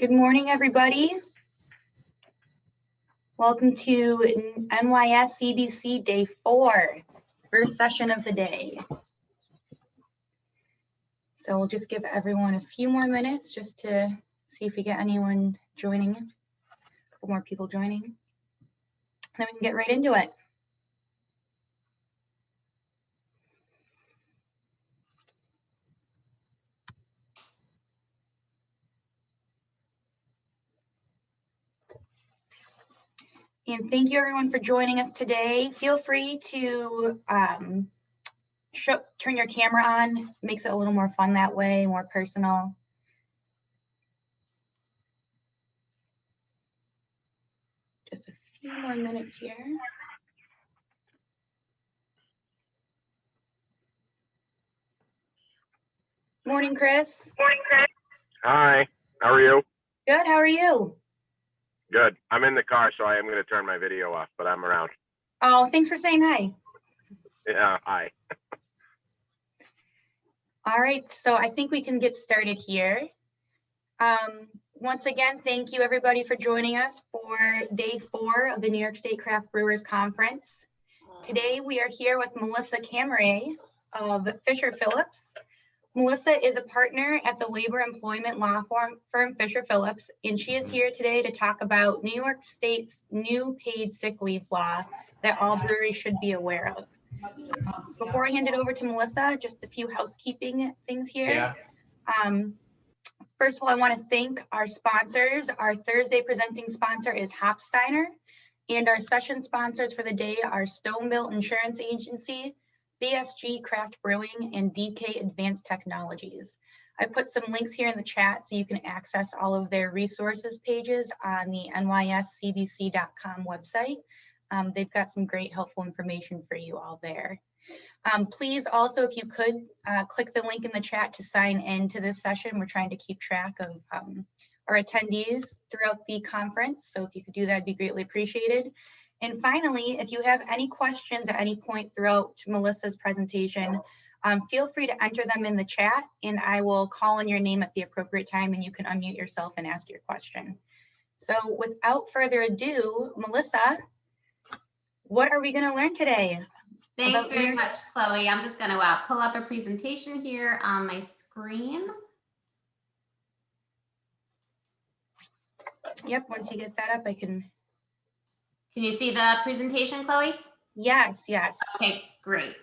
Good morning, everybody. Welcome to NYS CBC Day 4, first session of the day. So we'll just give everyone a few more minutes just to see if we get anyone joining, a couple more people joining, and then we can get right into it. And thank you everyone for joining us today. Feel free to turn your camera on. Makes it a little more fun that way, more personal. Just a few more minutes here. Morning, Chris. Morning, Chris. Hi, how are you? Good, how are you? Good. I'm in the car, so I am going to turn my video off, but I'm around. Oh, thanks for saying hi. Yeah, hi. All right, so I think we can get started here. Once again, thank you everybody for joining us for day 4 of the New York State Craft Brewers Conference. Today we are here with Melissa Camire of Fisher Phillips. Melissa is a partner at the labor employment law firm Fisher Phillips, and she is here today to talk about New York State's new paid sick leave law that all breweries should be aware of. Before I hand it over to Melissa, just a few housekeeping things here. Yeah. First of all, I want to thank our sponsors. Our Thursday presenting sponsor is Hopsteiner, and our session sponsors for the day are Stoneville Insurance Agency, BSG Craft Brewing, and DK Advanced Technologies. I put some links here in the chat so you can access all of their resources pages on the NYSCBC.com website. They've got some great helpful information for you all there. Please also, if you could, click the link in the chat to sign in to this session. We're trying to keep track of our attendees throughout the conference. So if you could do that, it'd be greatly appreciated. And finally, if you have any questions at any point throughout Melissa's presentation, feel free to enter them in the chat and I will call on your name at the appropriate time and you can unmute yourself and ask your question. So without further ado, Melissa, what are we going to learn today? Thanks very much, Chloe. I'm just going to pull up a presentation here on my screen. Yep, once you get that up, I can. Can you see the presentation, Chloe? Yes, yes. Okay, great.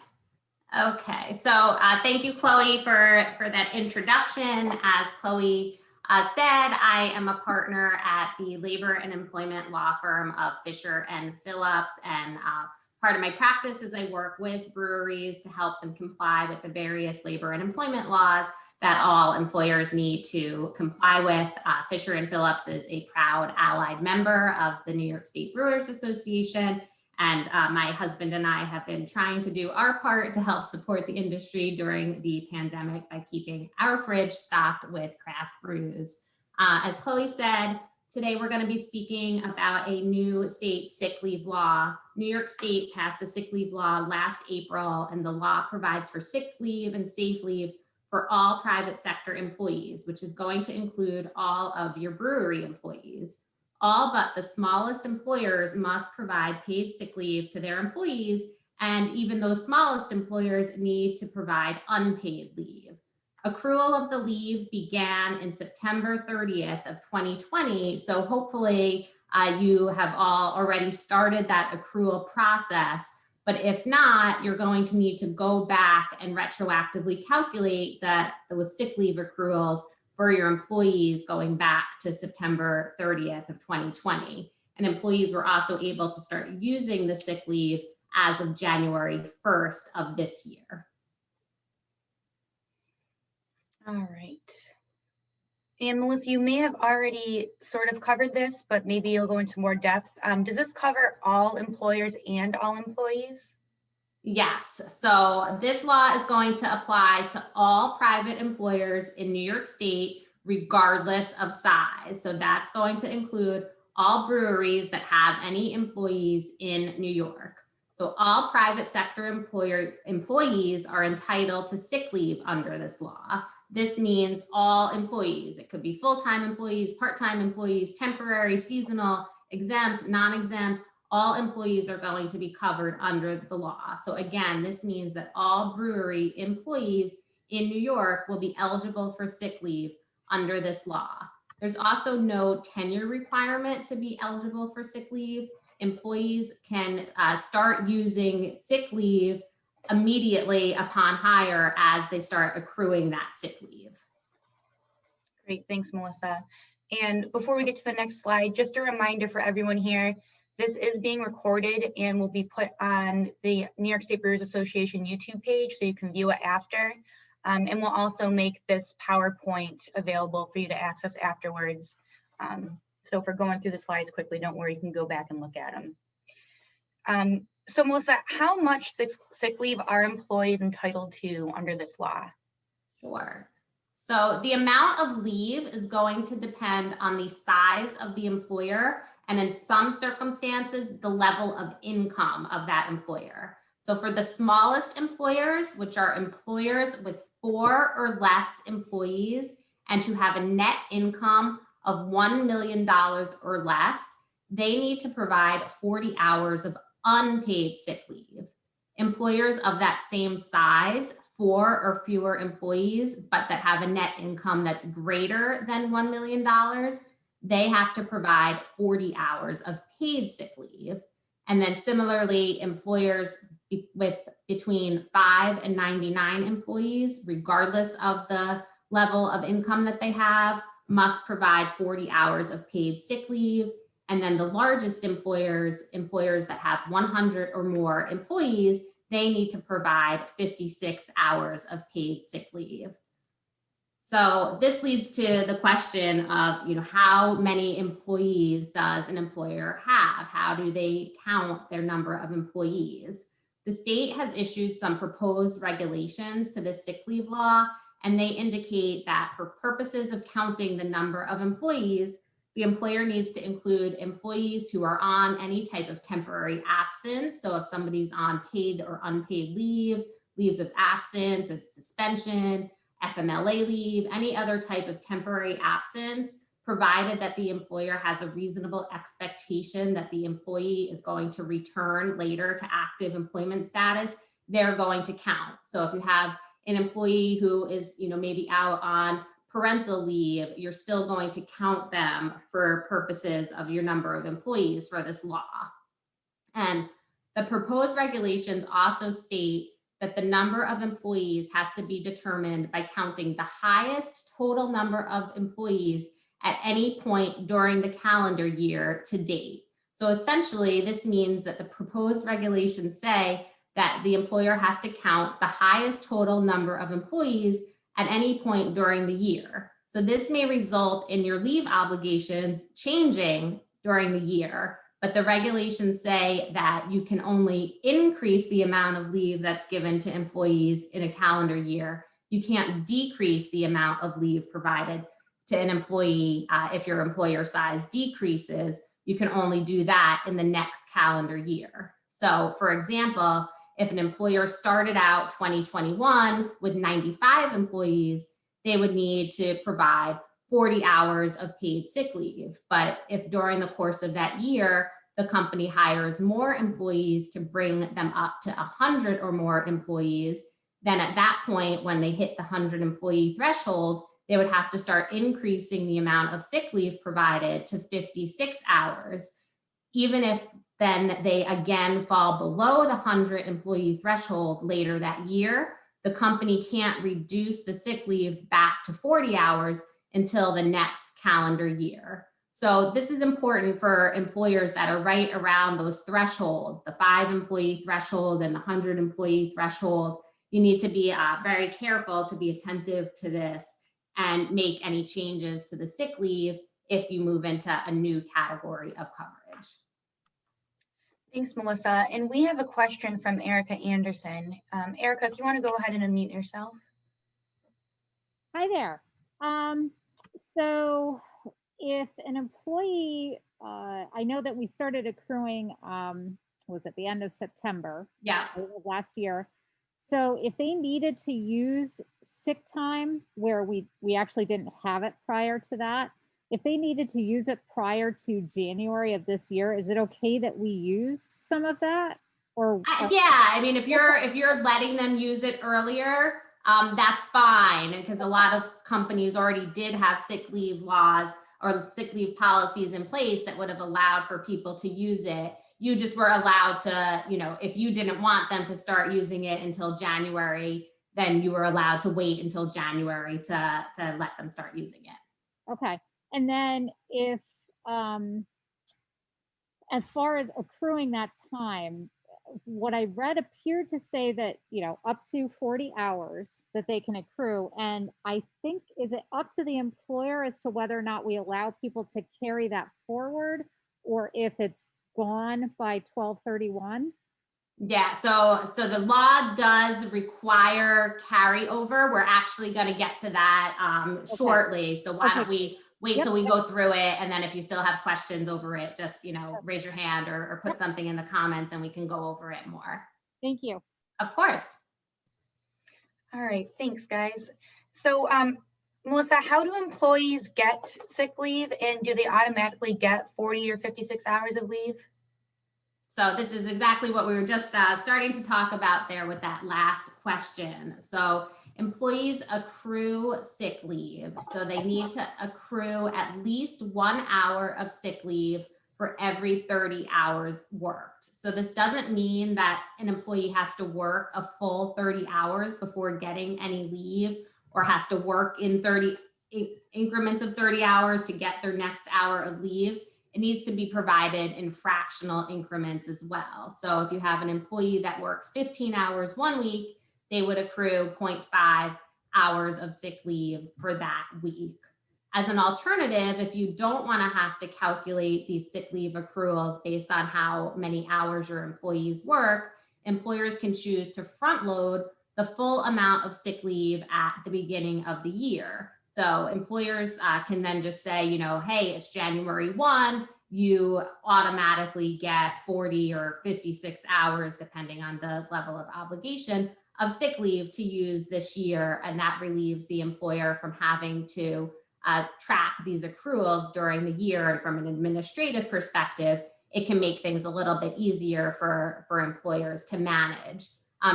Okay, so thank you, Chloe, for that introduction. As Chloe said, I am a partner at the labor and employment law firm of Fisher and Phillips, and part of my practice is I work with breweries to help them comply with the various labor and employment laws that all employers need to comply with. Fisher and Phillips is a proud allied member of the New York State Brewers Association, and my husband and I have been trying to do our part to help support the industry during the pandemic by keeping our fridge stocked with craft brews. As Chloe said, today we're going to be speaking about a new state sick leave law. New York State passed a sick leave law last April, and the law provides for sick leave and safe leave for all private sector employees, which is going to include all of your brewery employees. All but the smallest employers must provide paid sick leave to their employees, and even those smallest employers need to provide unpaid leave. Accrual of the leave began in September 30th of 2020, so hopefully you have all already started that accrual process. But if not, you're going to need to go back and retroactively calculate those sick leave accruals for your employees going back to September 30th of 2020. And employees were also able to start using the sick leave as of January 1st of this year. All right. And Melissa, you may have already sort of covered this, but maybe you'll go into more depth. Does this cover all employers and all employees? Yes, so this law is going to apply to all private employers in New York State, regardless of size. So that's going to include all breweries that have any employees in New York. So all private sector employees are entitled to sick leave under this law. This means all employees. It could be full-time employees, part-time employees, temporary, seasonal, exempt, non-exempt. All employees are going to be covered under the law. So again, this means that all brewery employees in New York will be eligible for sick leave under this law. There's also no tenure requirement to be eligible for sick leave. Employees can start using sick leave immediately upon hire as they start accruing that sick leave. Great, thanks, Melissa. And before we get to the next slide, just a reminder for everyone here, this is being recorded and will be put on the New York State Brewers Association YouTube page, so you can view it after. And we'll also make this PowerPoint available for you to access afterwards. So if we're going through the slides quickly, don't worry, you can go back and look at them. So Melissa, how much sick leave are employees entitled to under this law? Sure. So the amount of leave is going to depend on the size of the employer, and in some circumstances, the level of income of that employer. So for the smallest employers, which are employers with 4 or less employees and who have a net income of $1 million or less, they need to provide 40 hours of unpaid sick leave. Employers of that same size, 4 or fewer employees, but that have a net income that's greater than $1 million, they have to provide 40 hours of paid sick leave. And then similarly, employers with between 5 and 99 employees, regardless of the level of income that they have, must provide 40 hours of paid sick leave. And then the largest employers that have 100 or more employees, they need to provide 56 hours of paid sick leave. So this leads to the question of, how many employees does an employer have? How do they count their number of employees? The state has issued some proposed regulations to the sick leave law, and they indicate that for purposes of counting the number of employees, the employer needs to include employees who are on any type of temporary absence. So if somebody's on paid or unpaid leave, leaves of absence, of suspension, FMLA leave, any other type of temporary absence, provided that the employer has a reasonable expectation that the employee is going to return later to active employment status, they're going to count. So if you have an employee who is, maybe out on parental leave, you're still going to count them for purposes of your number of employees for this law. And the proposed regulations also state that the number of employees has to be determined by counting the highest total number of employees at any point during the calendar year to date. So essentially, this means that the proposed regulations say that the employer has to count the highest total number of employees at any point during the year. So this may result in your leave obligations changing during the year, but the regulations say that you can only increase the amount of leave that's given to employees in a calendar year. You can't decrease the amount of leave provided to an employee. If your employer size decreases, you can only do that in the next calendar year. So for example, if an employer started out 2021 with 95 employees, they would need to provide 40 hours of paid sick leave. But if during the course of that year, the company hires more employees to bring them up to 100 or more employees, then at that point, when they hit the 100 employee threshold, they would have to start increasing the amount of sick leave provided to 56 hours. Even if then they again fall below the 100 employee threshold later that year, the company can't reduce the sick leave back to 40 hours until the next calendar year. So this is important for employers that are right around those thresholds, the 5 employee threshold and the 100 employee threshold. You need to be very careful to be attentive to this and make any changes to the sick leave if you move into a new category of coverage. Thanks, Melissa. And we have a question from Erica Anderson. Erica, if you want to go ahead and unmute yourself. Hi there. So if an employee, I know that we started accruing, was it the end of September? Yeah. Last year. So if they needed to use sick time where we actually didn't have it prior to that, if they needed to use it prior to January of this year, is it okay that we used some of that? Or Yeah, I mean, if you're letting them use it earlier, that's fine, because a lot of companies already did have sick leave laws or sick leave policies in place that would have allowed for people to use it. You just were allowed to, if you didn't want them to start using it until January, then you were allowed to wait until January to let them start using it. okay. And then if as far as accruing that time, what I read appeared to say that, up to 40 hours that they can accrue. And I think, is it up to the employer as to whether or not we allow people to carry that forward, or if it's gone by 12/31? Yeah, so the law does require carryover. We're actually going to get to that shortly. So why don't we wait till we go through it, and then if you still have questions over it, just raise your hand or put something in the comments, and we can go over it more. Thank you. Of course. All right, thanks, guys. So, Melissa, how do employees get sick leave, and do they automatically get 40 or 56 hours of leave? So this is exactly what we were just starting to talk about there with that last question. So employees accrue sick leave. So they need to accrue at least 1 hour of sick leave for every 30 hours worked. So this doesn't mean that an employee has to work a full 30 hours before getting any leave, or has to work in 30 increments of 30 hours to get their next hour of leave. It needs to be provided in fractional increments as well. So if you have an employee that works 15 hours 1 week, they would accrue 0.5 hours of sick leave for that week. As an alternative, if you don't want to have to calculate these sick leave accruals based on how many hours your employees work, employers can choose to front load the full amount of sick leave at the beginning of the year. So employers can then just say, hey, it's January 1, you automatically get 40 or 56 hours, depending on the level of obligation, of sick leave to use this year. And that relieves the employer from having to track these accruals during the year. And from an administrative perspective, it can make things a little bit easier for employers to manage.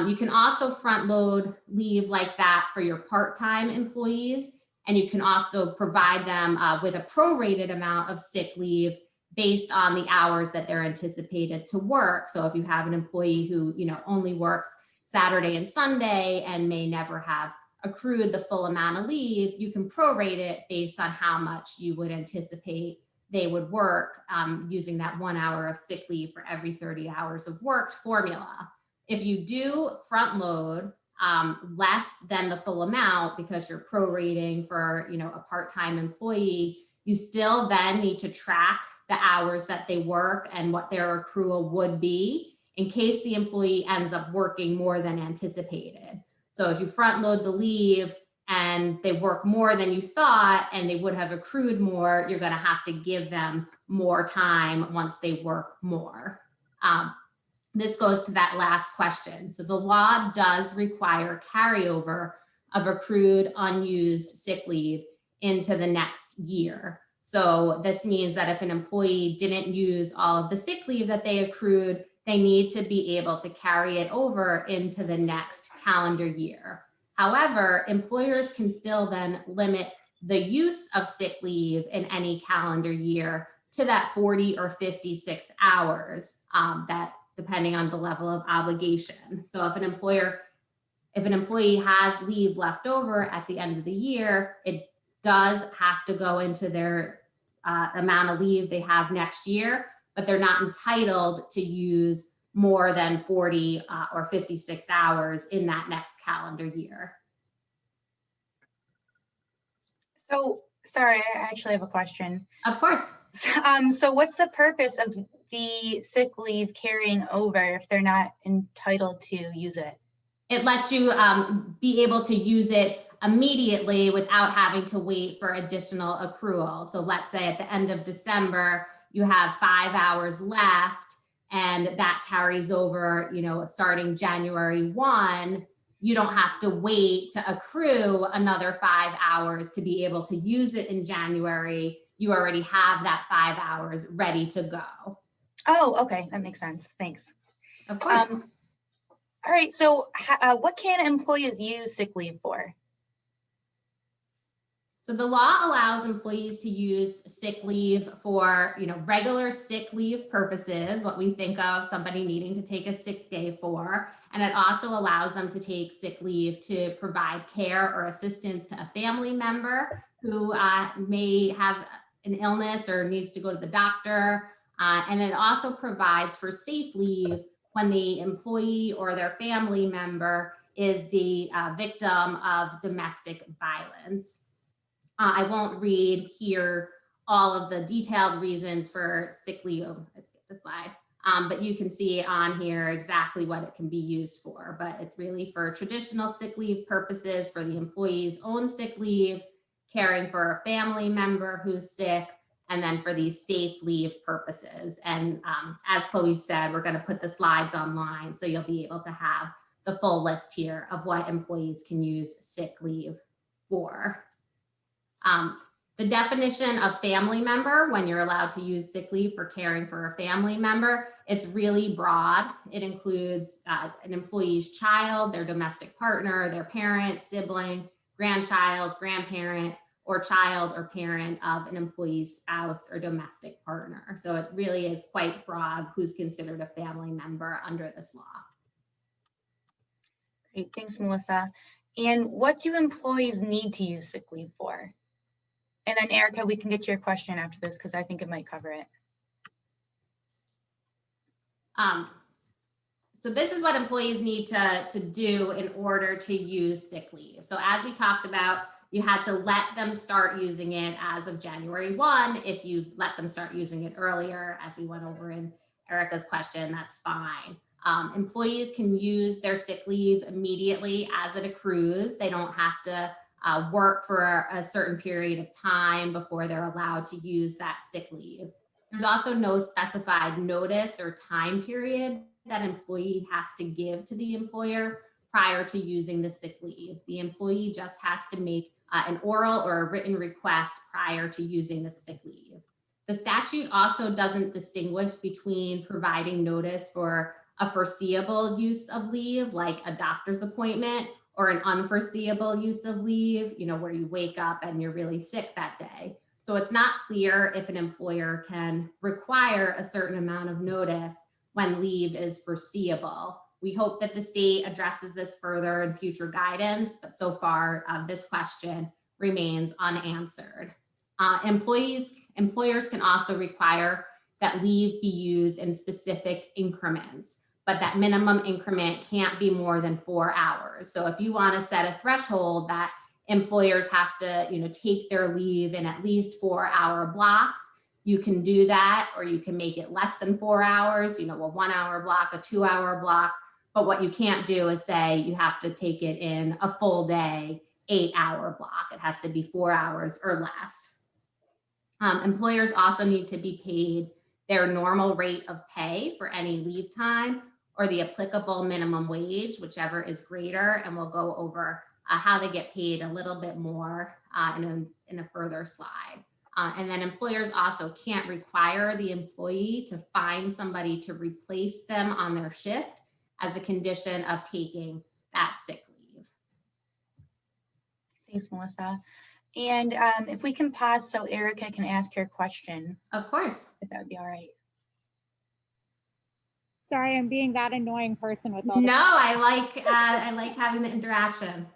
You can also front load leave like that for your part-time employees. And you can also provide them with a prorated amount of sick leave based on the hours that they're anticipated to work. So if you have an employee who only works Saturday and Sunday and may never have accrued the full amount of leave, you can prorate it based on how much you would anticipate they would work, using that 1 hour of sick leave for every 30 hours of work formula. If you do front load less than the full amount because you're prorating for a part-time employee, you still then need to track the hours that they work and what their accrual would be in case the employee ends up working more than anticipated. So if you front load the leave and they work more than you thought and they would have accrued more, you're going to have to give them more time once they work more. This goes to that last question. So the law does require carryover of accrued unused sick leave into the next year. So this means that if an employee didn't use all of the sick leave that they accrued, they need to be able to carry it over into the next calendar year. However, employers can still then limit the use of sick leave in any calendar year to that 40 or 56 hours, that depending on the level of obligation. So if an employee has leave left over at the end of the year, it does have to go into their amount of leave they have next year, but they're not entitled to use more than 40 or 56 hours in that next calendar year. So, sorry, I actually have a question. Of course. So what's the purpose of the sick leave carrying over if they're not entitled to use it? It lets you be able to use it immediately without having to wait for additional accrual. So let's say at the end of December, you have 5 hours left and that carries over, starting January 1. you don't have to wait to accrue another 5 hours to be able to use it in January. You already have that 5 hours ready to go. Oh, okay, that makes sense. Thanks. Of course. All right, so what can employees use sick leave for? So the law allows employees to use sick leave for, regular sick leave purposes, what we think of somebody needing to take a sick day for. And it also allows them to take sick leave to provide care or assistance to a family member who may have an illness or needs to go to the doctor. And it also provides for safe leave when the employee or their family member is the victim of domestic violence. I won't read here all of the detailed reasons for sick leave. Let's get the slide. But you can see on here exactly what it can be used for. But it's really for traditional sick leave purposes, for the employee's own sick leave, caring for a family member who's sick, and then for these safe leave purposes. And as Chloe said, we're going to put the slides online, so you'll be able to have the full list here of what employees can use sick leave for. The definition of family member, when you're allowed to use sick leave for caring for a family member, it's really broad. It includes an employee's child, their domestic partner, their parent, sibling, grandchild, grandparent, or child or parent of an employee's spouse or domestic partner. So it really is quite broad who's considered a family member under this law. Great, thanks, Melissa. And what do employees need to use sick leave for? And then Erica, we can get your question after this because I think it might cover it. So this is what employees need to do in order to use sick leave. So as we talked about, you had to let them start using it as of January 1. If you let them start using it earlier, as we went over in Erica's question, that's fine. Employees can use their sick leave immediately as it accrues. They don't have to work for a certain period of time before they're allowed to use that sick leave. There's also no specified notice or time period that employee has to give to the employer prior to using the sick leave. The employee just has to make an oral or a written request prior to using the sick leave. The statute also doesn't distinguish between providing notice for a foreseeable use of leave, like a doctor's appointment, or an unforeseeable use of leave, where you wake up and you're really sick that day. So it's not clear if an employer can require a certain amount of notice when leave is foreseeable. We hope that the state addresses this further in future guidance, but so far this question remains unanswered. Employers can also require that leave be used in specific increments, but that minimum increment can't be more than 4 hours. So if you want to set a threshold that employers have to, take their leave in at least 4-hour blocks, you can do that, or you can make it less than 4 hours, a 1-hour block, a 2-hour block. But what you can't do is say you have to take it in a full day, 8-hour block. It has to be 4 hours or less. Employers also need to be paid their normal rate of pay for any leave time, or the applicable minimum wage, whichever is greater, and we'll go over how they get paid a little bit more in a further slide. And then employers also can't require the employee to find somebody to replace them on their shift as a condition of taking that sick leave. Thanks, Melissa. And if we can pause so Erica can ask her question. Of course. If that would be all right. Sorry, I'm being that annoying person with all No, I like having the interaction.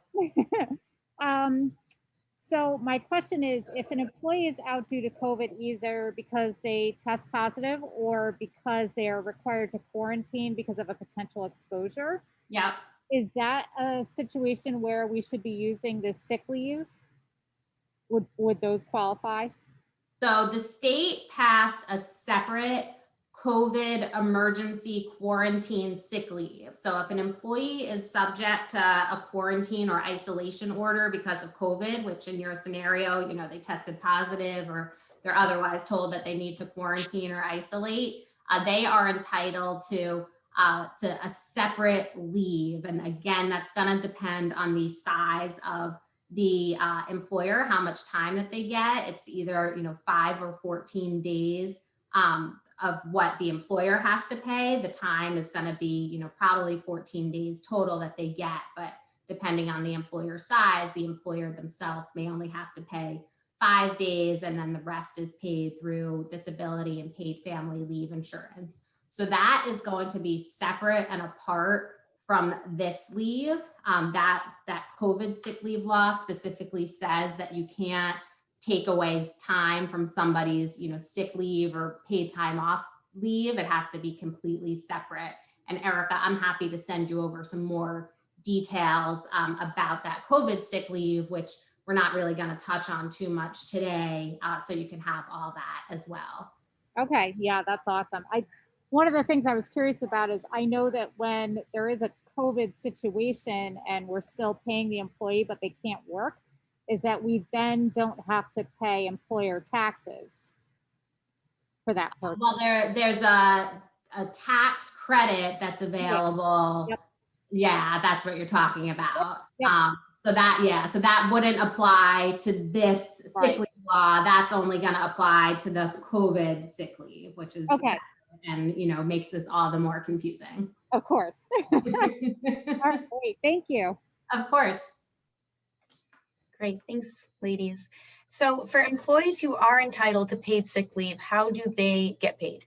So my question is, if an employee is out due to COVID, either because they test positive or because they are required to quarantine because of a potential exposure, Yeah. is that a situation where we should be using this sick leave? Would those qualify? So the state passed a separate COVID emergency quarantine sick leave. So if an employee is subject to a quarantine or isolation order because of COVID, which in your scenario, they tested positive or they're otherwise told that they need to quarantine or isolate, they are entitled to to a separate leave. And again, that's going to depend on the size of the employer, how much time that they get. It's either 5 or 14 days of what the employer has to pay. The time is going to be probably 14 days total that they get, but depending on the employer size, the employer themselves may only have to pay 5 days, and then the rest is paid through disability and paid family leave insurance. So that is going to be separate and apart from this leave. That COVID sick leave law specifically says that you can't take away time from somebody's sick leave or paid time off leave. It has to be completely separate. And Erica, I'm happy to send you over some more details about that COVID sick leave, which we're not really going to touch on too much today. So you can have all that as well. Okay, yeah, that's awesome. One of the things I was curious about is I know that when there is a COVID situation and we're still paying the employee, but they can't work, is that we then don't have to pay employer taxes for that person. Well, there's a tax credit that's available. Yep. Yeah, that's what you're talking about. Yep. So that wouldn't apply to this sick leave law. That's only going to apply to the COVID sick leave, which is okay. And makes this all the more confusing. Of course. All right, great. Thank you. Of course. Great, thanks, ladies. So for employees who are entitled to paid sick leave, how do they get paid?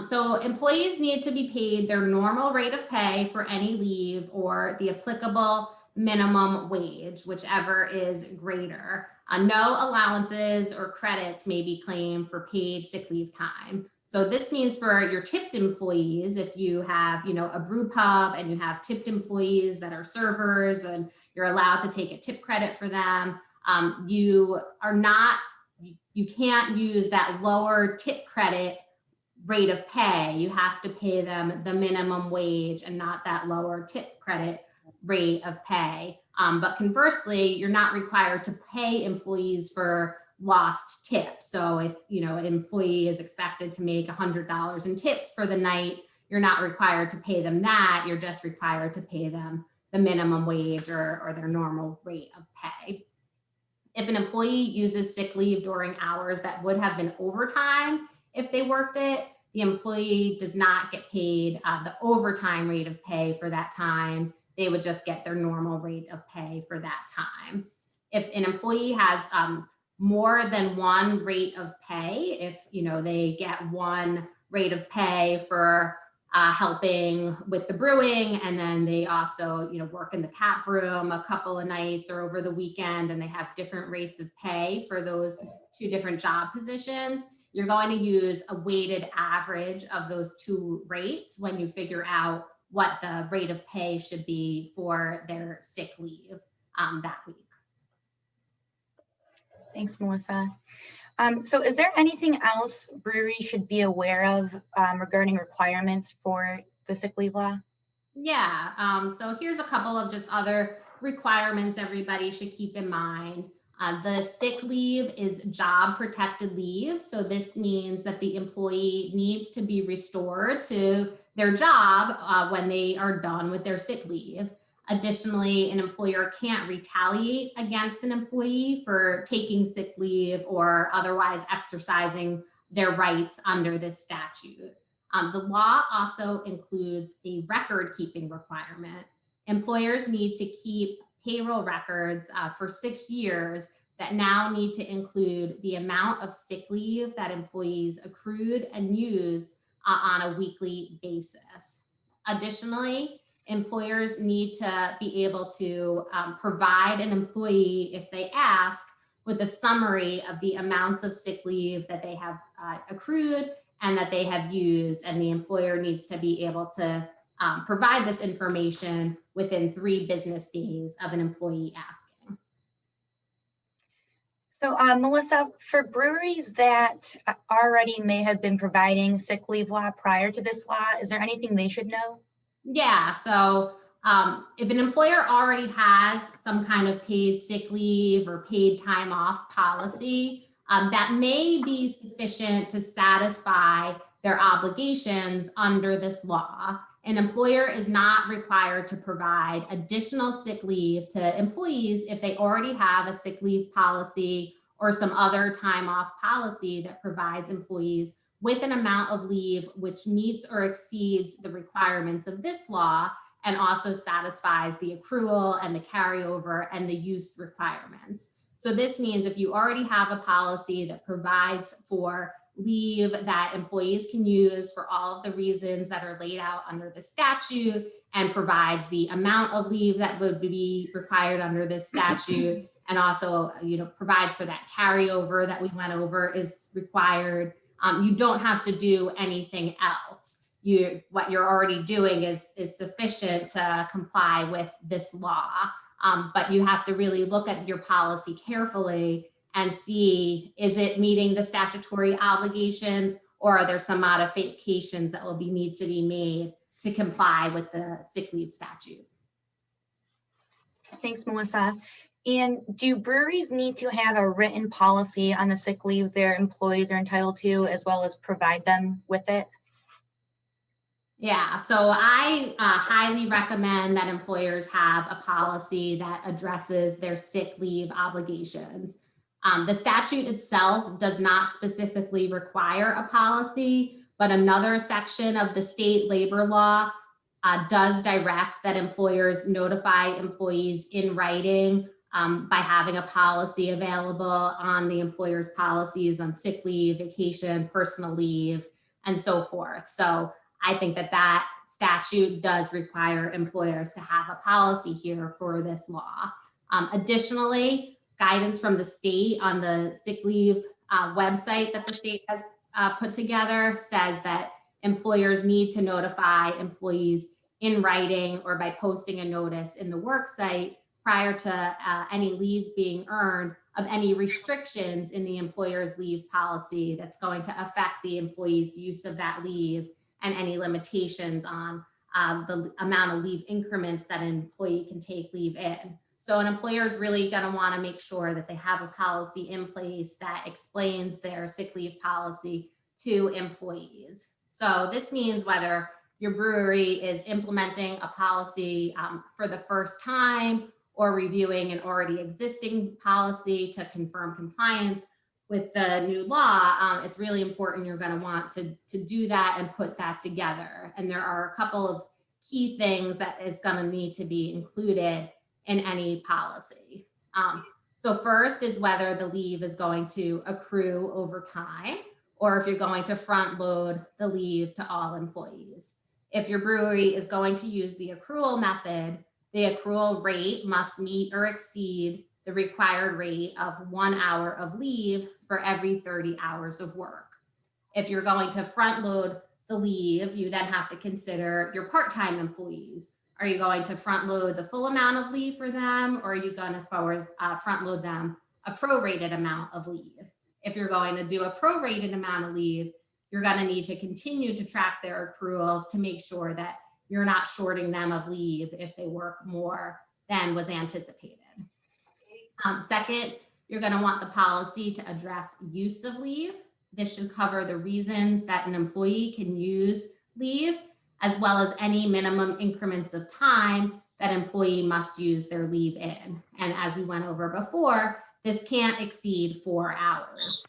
So employees need to be paid their normal rate of pay for any leave or the applicable minimum wage, whichever is greater. No allowances or credits may be claimed for paid sick leave time. So this means for your tipped employees, if you have, a brew pub and you have tipped employees that are servers and you're allowed to take a tip credit for them, you can't use that lower tip credit rate of pay. You have to pay them the minimum wage and not that lower tip credit rate of pay. But conversely, you're not required to pay employees for lost tips. So if an employee is expected to make $100 in tips for the night, you're not required to pay them that. You're just required to pay them the minimum wage or their normal rate of pay. If an employee uses sick leave during hours that would have been overtime if they worked it, the employee does not get paid the overtime rate of pay for that time. They would just get their normal rate of pay for that time. If an employee has more than one rate of pay, if they get one rate of pay for helping with the brewing, and then they also work in the tap room a couple of nights or over the weekend, and they have different rates of pay for those two different job positions, you're going to use a weighted average of those two rates when you figure out what the rate of pay should be for their sick leave that week. Thanks, Melissa. So is there anything else breweries should be aware of regarding requirements for the sick leave law? Yeah, so here's a couple of just other requirements everybody should keep in mind. The sick leave is job protected leave. So this means that the employee needs to be restored to their job when they are done with their sick leave. Additionally, an employer can't retaliate against an employee for taking sick leave or otherwise exercising their rights under this statute. The law also includes a record keeping requirement. Employers need to keep payroll records for 6 years that now need to include the amount of sick leave that employees accrued and used on a weekly basis. Additionally, employers need to be able to provide an employee, if they ask, with a summary of the amounts of sick leave that they have accrued and that they have used, and the employer needs to be able to provide this information within 3 business days of an employee asking. So Melissa, for breweries that already may have been providing sick leave law prior to this law, is there anything they should know? Yeah, so if an employer already has some kind of paid sick leave or paid time off policy, that may be sufficient to satisfy their obligations under this law. An employer is not required to provide additional sick leave to employees if they already have a sick leave policy or some other time off policy that provides employees with an amount of leave which meets or exceeds the requirements of this law and also satisfies the accrual and the carryover and the use requirements. So this means if you already have a policy that provides for leave that employees can use for all of the reasons that are laid out under the statute and provides the amount of leave that would be required under this statute and also provides for that carryover that we went over is required. You don't have to do anything else. What you're already doing is sufficient to comply with this law, but you have to really look at your policy carefully and see, is it meeting the statutory obligations or are there some modifications that will need to be made to comply with the sick leave statute? Thanks, Melissa. And do breweries need to have a written policy on the sick leave their employees are entitled to, as well as provide them with it? Yeah, so I highly recommend that employers have a policy that addresses their sick leave obligations. The statute itself does not specifically require a policy, but another section of the state labor law does direct that employers notify employees in writing by having a policy available on the employer's policies on sick leave, vacation, personal leave, and so forth. So I think that statute does require employers to have a policy here for this law. Additionally, guidance from the state on the sick leave website that the state has put together says that employers need to notify employees in writing or by posting a notice in the work site prior to any leave being earned of any restrictions in the employer's leave policy that's going to affect the employee's use of that leave and any limitations on the amount of leave increments that an employee can take leave in. So an employer is really going to want to make sure that they have a policy in place that explains their sick leave policy to employees. So this means whether your brewery is implementing a policy for the first time or reviewing an already existing policy to confirm compliance with the new law, it's really important. You're going to want to do that and put that together. And there are a couple of key things that is going to need to be included in any policy. So first is whether the leave is going to accrue over time or if you're going to front load the leave to all employees. If your brewery is going to use the accrual method, the accrual rate must meet or exceed the required rate of 1 hour of leave for every 30 hours of work. If you're going to front load the leave, you then have to consider your part-time employees. Are you going to front load the full amount of leave for them, or are you going to front load them a prorated amount of leave? If you're going to do a prorated amount of leave, you're going to need to continue to track their accruals to make sure that you're not shorting them of leave if they work more than was anticipated. Second, you're going to want the policy to address use of leave. This should cover the reasons that an employee can use leave, as well as any minimum increments of time that employee must use their leave in. And as we went over before, this can't exceed 4 hours.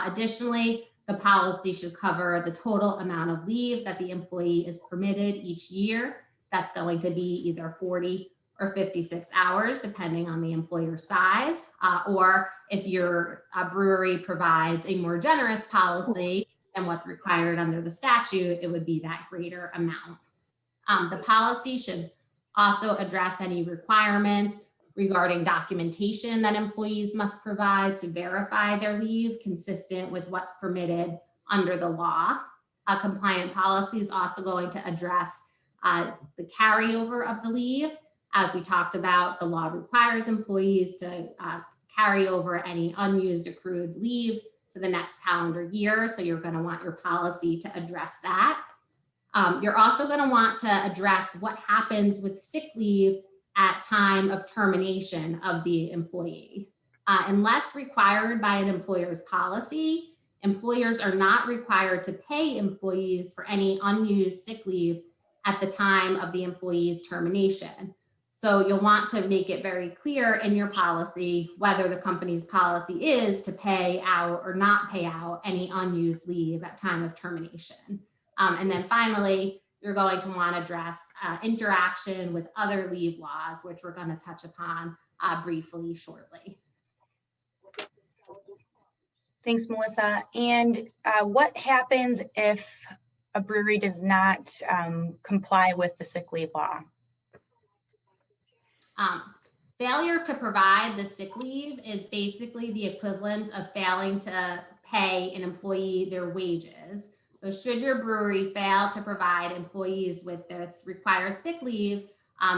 Additionally, the policy should cover the total amount of leave that the employee is permitted each year. That's going to be either 40 or 56 hours, depending on the employer size, or if your brewery provides a more generous policy than what's required under the statute, it would be that greater amount. The policy should also address any requirements regarding documentation that employees must provide to verify their leave consistent with what's permitted under the law. A compliant policy is also going to address the carryover of the leave. As we talked about, the law requires employees to carry over any unused accrued leave to the next calendar year. So you're going to want your policy to address that. You're also going to want to address what happens with sick leave at time of termination of the employee. Unless required by an employer's policy, employers are not required to pay employees for any unused sick leave at the time of the employee's termination. So you'll want to make it very clear in your policy whether the company's policy is to pay out or not pay out any unused leave at time of termination. And then finally, you're going to want to address interaction with other leave laws, which we're going to touch upon briefly shortly. Thanks, Melissa. And what happens if a brewery does not comply with the sick leave law? Failure to provide the sick leave is basically the equivalent of failing to pay an employee their wages. So should your brewery fail to provide employees with this required sick leave,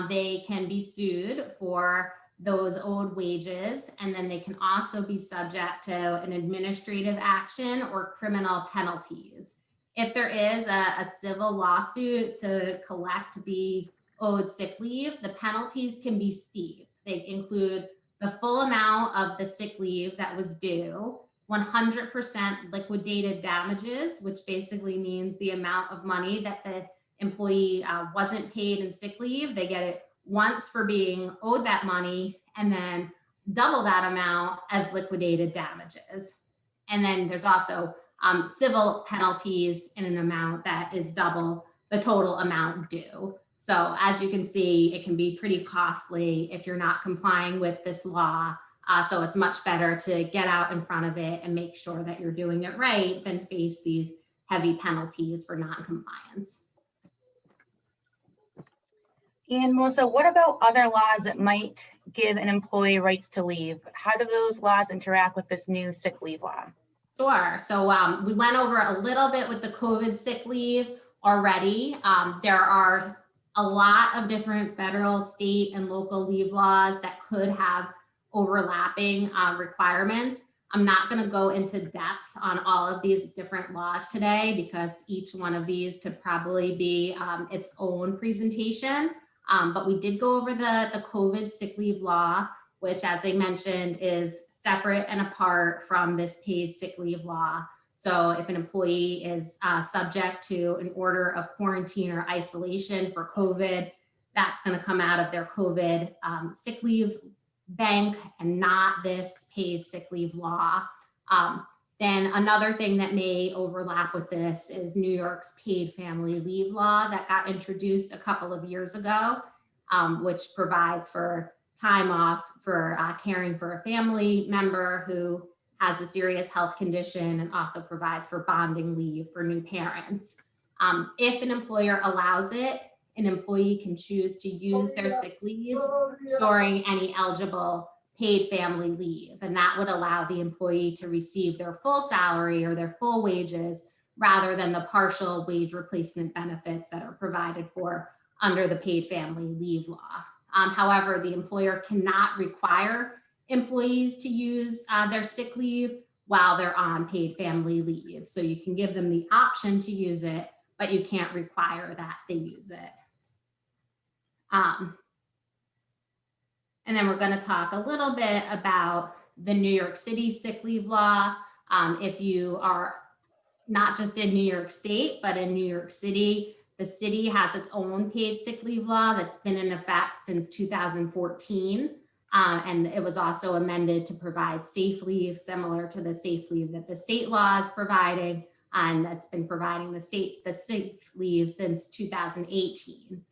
they can be sued for those owed wages, and then they can also be subject to an administrative action or criminal penalties. If there is a civil lawsuit to collect the owed sick leave, the penalties can be steep. They include the full amount of the sick leave that was due, 100% liquidated damages, which basically means the amount of money that the employee wasn't paid in sick leave. They get it once for being owed that money, and then double that amount as liquidated damages. And then there's also civil penalties in an amount that is double the total amount due. So as you can see, it can be pretty costly if you're not complying with this law. So it's much better to get out in front of it and make sure that you're doing it right than face these heavy penalties for non-compliance. And Melissa, what about other laws that might give an employee rights to leave? How do those laws interact with this new sick leave law? Sure. So we went over a little bit with the COVID sick leave already. There are a lot of different federal, state, and local leave laws that could have overlapping requirements. I'm not going to go into depth on all of these different laws today because each one of these could probably be its own presentation. But we did go over the COVID sick leave law, which, as I mentioned, is separate and apart from this paid sick leave law. So if an employee is subject to an order of quarantine or isolation for COVID, that's going to come out of their COVID sick leave bank and not this paid sick leave law. Then another thing that may overlap with this is New York's paid family leave law that got introduced a couple of years ago, which provides for time off for caring for a family member who has a serious health condition, and also provides for bonding leave for new parents. If an employer allows it, an employee can choose to use their sick leave during any eligible paid family leave. And that would allow the employee to receive their full salary or their full wages rather than the partial wage replacement benefits that are provided for under the paid family leave law. However, the employer cannot require employees to use their sick leave while they're on paid family leave. So you can give them the option to use it, but you can't require that they use it. And then we're going to talk a little bit about the New York City sick leave law. If you are not just in New York State, but in New York City, the city has its own paid sick leave law that's been in effect since 2014. And it was also amended to provide safe leave, similar to the safe leave that the state law is providing, and that's been providing the states the safe leave since 2018.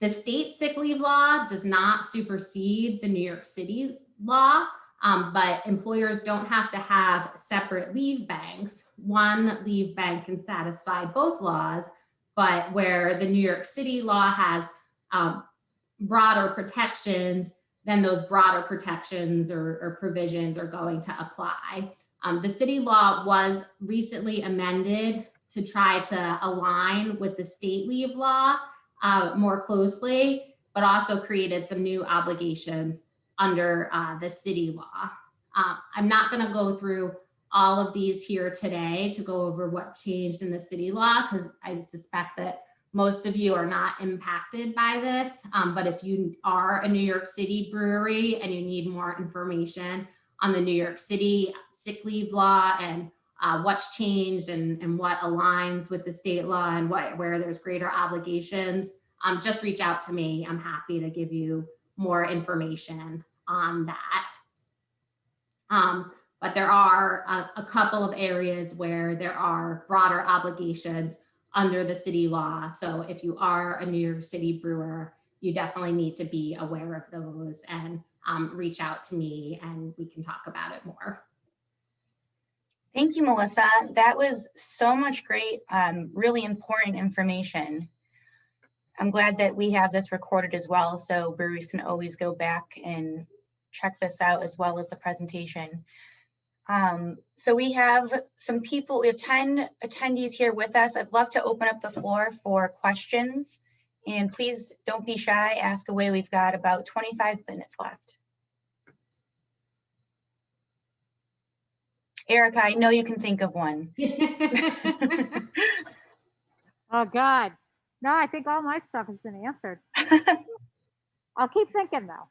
The state sick leave law does not supersede the New York City's law, but employers don't have to have separate leave banks. One leave bank can satisfy both laws, but where the New York City law has broader protections, then those broader protections or provisions are going to apply. The city law was recently amended to try to align with the state leave law more closely, but also created some new obligations under the city law. I'm not going to go through all of these here today to go over what changed in the city law, because I suspect that most of you are not impacted by this, but if you are a New York City brewery and you need more information on the New York City sick leave law and what's changed and what aligns with the state law and where there's greater obligations, just reach out to me. I'm happy to give you more information on that. But there are a couple of areas where there are broader obligations under the city law. So if you are a New York City brewer, you definitely need to be aware of those and reach out to me and we can talk about it more. Thank you, Melissa. That was so much great, really important information. I'm glad that we have this recorded as well, so breweries can always go back and check this out as well as the presentation. So we have some people, we have 10 attendees here with us. I'd love to open up the floor for questions. And please don't be shy, ask away. We've got about 25 minutes left. Erica, I know you can think of one. Oh God. No, I think all my stuff has been answered. I'll keep thinking though.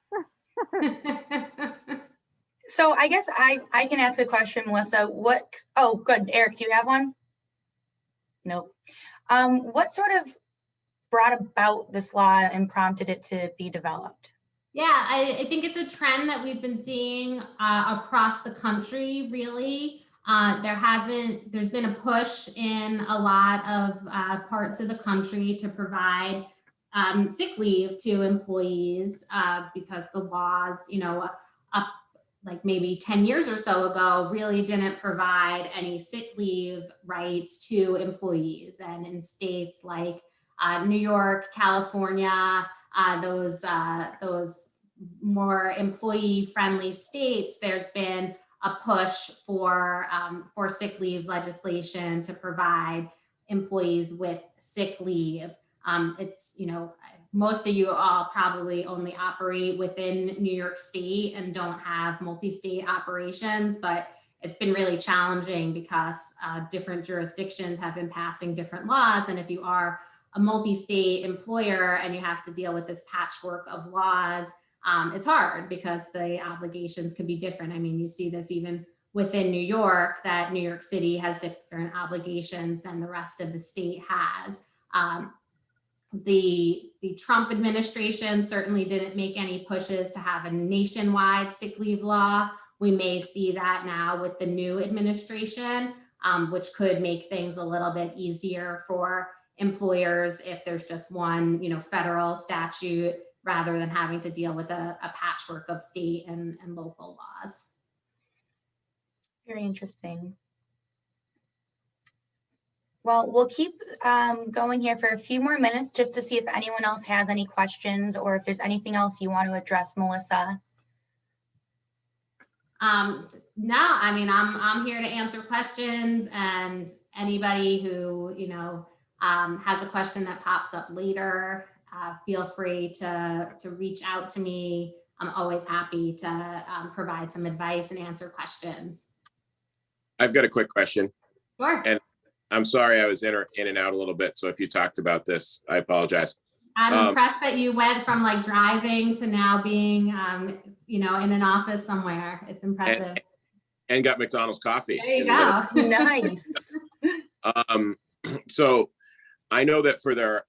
So I guess I can ask a question, Melissa. Oh, good. Eric, do you have one? Nope. What sort of brought about this law and prompted it to be developed? Yeah, I think it's a trend that we've been seeing across the country, really. There's been a push in a lot of parts of the country to provide sick leave to employees because the laws, up like maybe 10 years or so ago, really didn't provide any sick leave rights to employees. And in states like New York, California, those more employee-friendly states, there's been a push for sick leave legislation to provide employees with sick leave. It's, most of you all probably only operate within New York State and don't have multi-state operations, but it's been really challenging because different jurisdictions have been passing different laws. And if you are a multi-state employer and you have to deal with this patchwork of laws, it's hard because the obligations could be different. I mean, you see this even within New York, that New York City has different obligations than the rest of the state has. The Trump administration certainly didn't make any pushes to have a nationwide sick leave law. We may see that now with the new administration, which could make things a little bit easier for employers if there's just one, federal statute rather than having to deal with a patchwork of state and local laws. Very interesting. Well, we'll keep going here for a few more minutes just to see if anyone else has any questions or if there's anything else you want to address, Melissa. No, I mean, I'm here to answer questions, and anybody who, has a question that pops up later, feel free to reach out to me. I'm always happy to provide some advice and answer questions. I've got a quick question. Sure. And I'm sorry I was in and out a little bit. So if you talked about this, I apologize. I'm impressed that you went from like driving to now being, in an office somewhere. It's impressive. And got McDonald's coffee. There you go. Nice. So I know that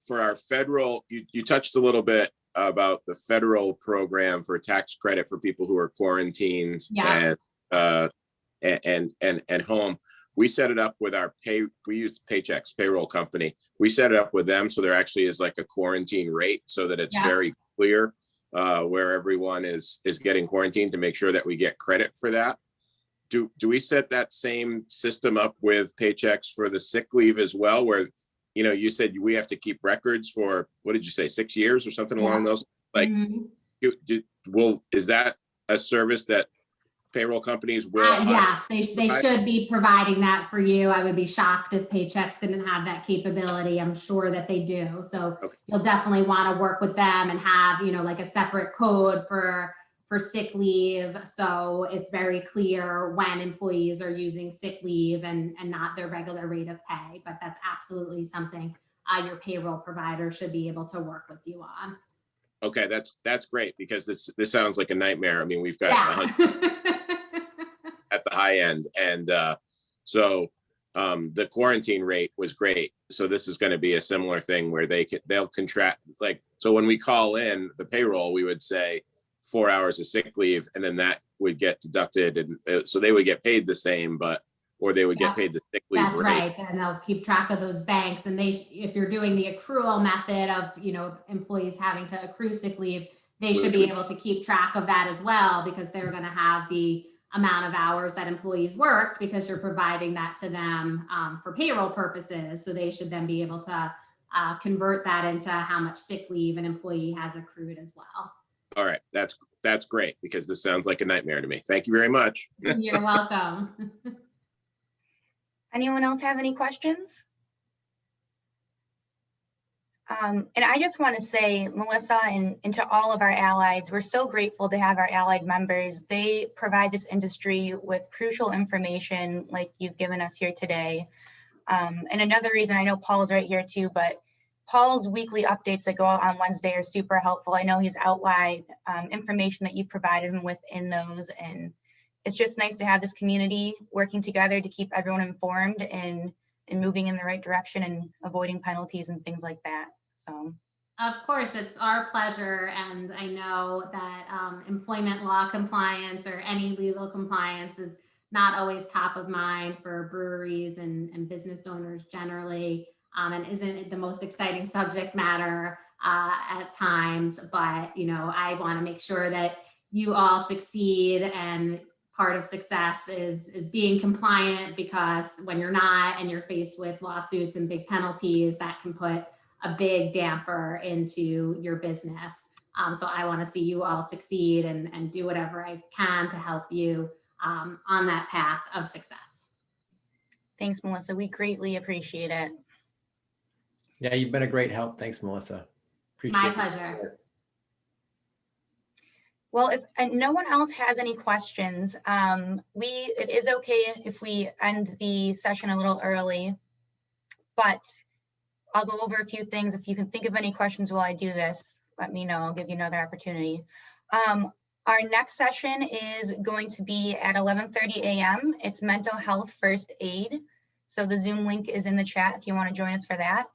for our federal, you touched a little bit about the federal program for tax credit for people who are quarantined and home. We set it up with we use Paychex payroll company. We set it up with them. So there actually is like a quarantine rate so that it's very clear where everyone is getting quarantined to make sure that we get credit for that. Do we set that same system up with Paychex for the sick leave as well, where, you said we have to keep records for, what did you say, 6 years or something along those? Like, is that a service that payroll companies will? Yes, they should be providing that for you. I would be shocked if Paychex didn't have that capability. I'm sure that they do. So you'll definitely want to work with them and have, like a separate code for sick leave. So it's very clear when employees are using sick leave and not their regular rate of pay. But that's absolutely something your payroll provider should be able to work with you on. Okay, that's great, because this sounds like a nightmare. I mean, we've got high end. And so the quarantine rate was great. So this is going to be a similar thing where they'll contract, like, so when we call in the payroll, we would say 4 hours of sick leave, and then that would get deducted. And so they would get paid the same, or they would get paid the sick leave That's rate. right. And they'll keep track of those banks. And if you're doing the accrual method of, employees having to accrue sick leave, they should be able to keep track of that as well, because they're going to have the amount of hours that employees worked, because you're providing that to them for payroll purposes. So they should then be able to convert that into how much sick leave an employee has accrued as well. All right, that's great, because this sounds like a nightmare to me. Thank you very much. You're welcome. Anyone else have any questions? And I just want to say, Melissa, and to all of our allies, we're so grateful to have our allied members. They provide this industry with crucial information like you've given us here today. And another reason, I know Paul's right here too, but Paul's weekly updates that go out on Wednesday are super helpful. I know he's outlined information that you provided him with in those, and it's just nice to have this community working together to keep everyone informed and moving in the right direction and avoiding penalties and things like that. So, of course, it's our pleasure. And I know that employment law compliance or any legal compliance is not always top of mind for breweries and business owners generally, and isn't the most exciting subject matter at times. But, I want to make sure that you all succeed, and part of success is being compliant, because when you're not and you're faced with lawsuits and big penalties, that can put a big damper into your business. So I want to see you all succeed and do whatever I can to help you on that path of success. Thanks, Melissa. We greatly appreciate it. Yeah, you've been a great help. Thanks, Melissa. Appreciate My it. pleasure. Well, if no one else has any questions, it is okay if we end the session a little early, but I'll go over a few things. If you can think of any questions while I do this, let me know. I'll give you another opportunity. Our next session is going to be at 11:30 a.m. It's mental health first aid. So the Zoom link is in the chat if you want to join us for that.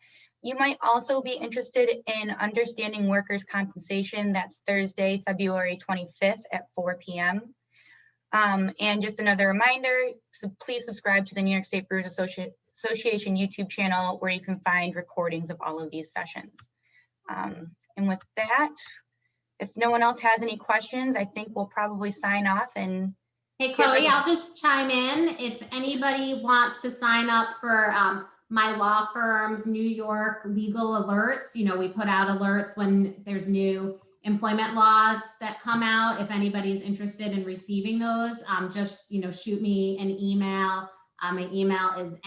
You might also be interested in understanding workers' compensation. That's Thursday, February 25th at 4 p.m. And just another reminder, so please subscribe to the New York State Brewers Association YouTube channel, where you can find recordings of all of these sessions. And with that, if no one else has any questions, I think we'll probably sign off. And hey, Chloe, I'll just chime in. If anybody wants to sign up for my law firm's New York legal alerts, we put out alerts when there's new employment laws that come out. If anybody's interested in receiving those, just shoot me an email. My email is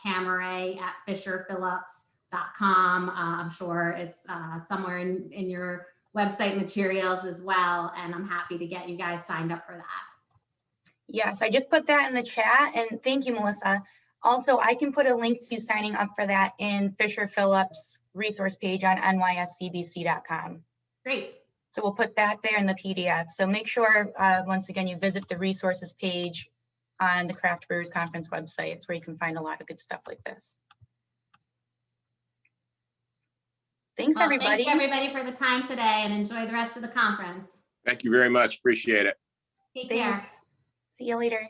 mcamire@fisherphillips.com. I'm sure it's somewhere in your website materials as well, and I'm happy to get you guys signed up for that. Yes, I just put that in the chat, and thank you, Melissa. Also, I can put a link to signing up for that in Fisher Phillips resource page on NYSCBC.com. Great. So we'll put that there in the PDF. So make sure, once again, you visit the resources page on the Craft Brewers Conference website. It's where you can find a lot of good stuff like this. Thanks, everybody. Thank you, everybody, for the time today, and enjoy the rest of the conference. Thank you very much. Appreciate it. Take care. See you later.